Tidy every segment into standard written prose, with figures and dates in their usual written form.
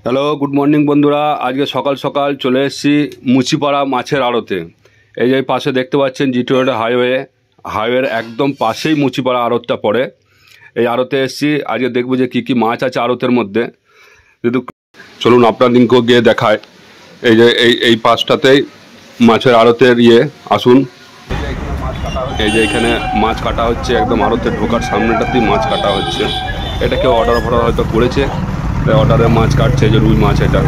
Hello, good morning বন্ধুরা। আজকে সকাল সকাল চলে এসেছি মুচিপাড়া মাছের আড়তে। এই যে পাশে দেখতে পাচ্ছেন জিটি রোড হাইওয়ের একদম পাশেই মুচিপাড়া আড়তটা পড়ে। এই আড়তে এসেছি, আজকে দেখবো যে কী কী মাছ আছে আড়তের মধ্যে। কিন্তু চলুন আপনাদেরকেও গিয়ে দেখায়। এই যে এই পাশটাতেই মাছের আড়তের আসুন। এই যে এখানে মাছ কাটা হচ্ছে, একদম আড়তে ঢোকার সামনেটাতেই মাছ কাটা হচ্ছে। এটা কেউ অর্ডার হয়তো করেছে, অর্ডারে মাছ কাটছে। যে রুই মাছ, এটা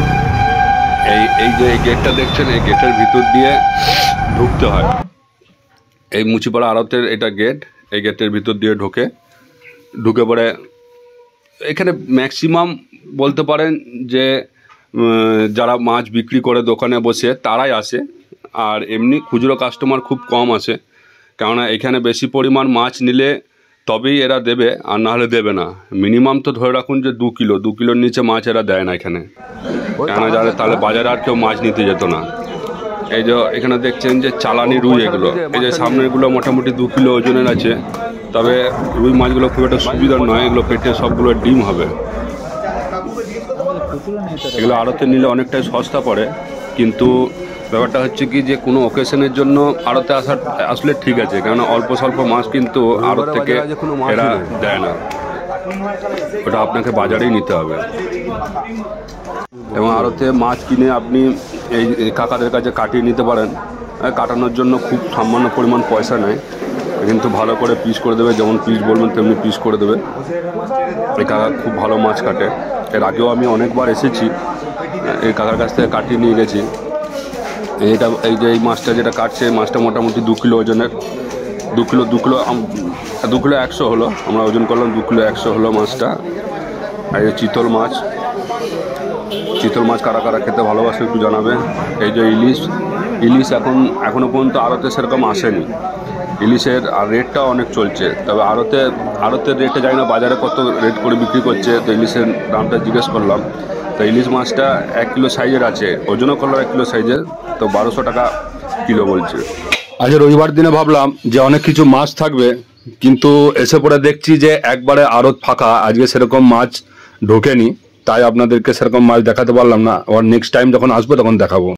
এই যে গেটটা দেখছেন, এই গেটের ভিতর দিয়ে ঢুকতে হয়। এই মুচিপাড়া আড়তের এটা গেট। এই গেটের ভিতর দিয়ে ঢুকে পড়ে এখানে ম্যাক্সিমাম বলতে পারেন যে যারা মাছ বিক্রি করে দোকানে বসে তারাই আসে। আর এমনি খুচরো কাস্টমার খুব কম আসে, কেননা এখানে বেশি পরিমাণ মাছ নিলে তবেই এরা দেবে, আর নাহলে দেবে না। মিনিমাম তো ধরে রাখুন যে 2 কিলোর নিচে মাছ এরা দেয় না এখানে, কেন জানে তাহলে বাজারে আর কেউ মাছ নিতে যেত না। এই যে এখানে দেখছেন যে চালানি রুই, এগুলো এই যে সামনেরগুলো মোটামুটি 2 কিলো ওজনের আছে। তবে রুই মাছগুলো খুব একটা সুবিধার নয়, এগুলো পেটে সবগুলো ডিম হবে। এগুলো আড়তে নিলে অনেকটাই সস্তা পড়ে, কিন্তু ব্যাপারটা হচ্ছে কি যে কোনো অকেশনের জন্য আড়তে আসলে ঠিক আছে, কেননা অল্প স্বল্প মাছ কিন্তু আড়ত থেকে এরা দেয় না, ওটা আপনাকে বাজারেই নিতে হবে। এবং আড়তে মাছ কিনে আপনি এই কাকাদের কাছে কাটিয়ে নিতে পারেন। কাটানোর জন্য খুব সামান্য পরিমাণ পয়সা নেয়, কিন্তু ভালো করে পিস করে দেবে, যেমন পিস বলবেন তেমনি পিস করে দেবে। এই কাকা খুব ভালো মাছ কাটে। এর আগেও আমি অনেকবার এসেছি, এই কাকার কাছ থেকে কাটিয়ে নিয়ে গেছি। এই যে এই মাছটা যেটা কাটছে, মাছটা মোটামুটি 2 কিলো ওজনের। 2 কিলো 100 হলো, আমরা ওজন করলাম 2 কিলো 100 হলো মাছটা। আর এই চিতল মাছ কারা খেতে ভালোবাসে একটু জানাবে। এই যে ইলিশ এখনও পর্যন্ত আড়তে সেরকম আসেনি। ইলিশের আর রেটটাও অনেক চলছে, তবে আড়তের রেটটা জানি না বাজারে কত রেট করে বিক্রি করছে। তো ইলিশের দামটা জিজ্ঞেস করলাম, তো ইলিশ মাছটা 1 কিলো সাইজের আছে, ওজনও করলাম 1 কিলো সাইজের, তো 1200 টাকা কিলো বলছে। আজ রবিবার দিনে ভাবলাম যে অনেক কিছু মাছ থাকবে, কিন্তু এসে পরে দেখছি যে একবারে আড়ত ফাঁকা। আজকে সেরকম মাছ ঢোকেনি, তাই আপনাদেরকে সেরকম মাছ দেখাতে পারলাম না। আবার নেক্সট টাইম যখন আসবো তখন দেখাবো।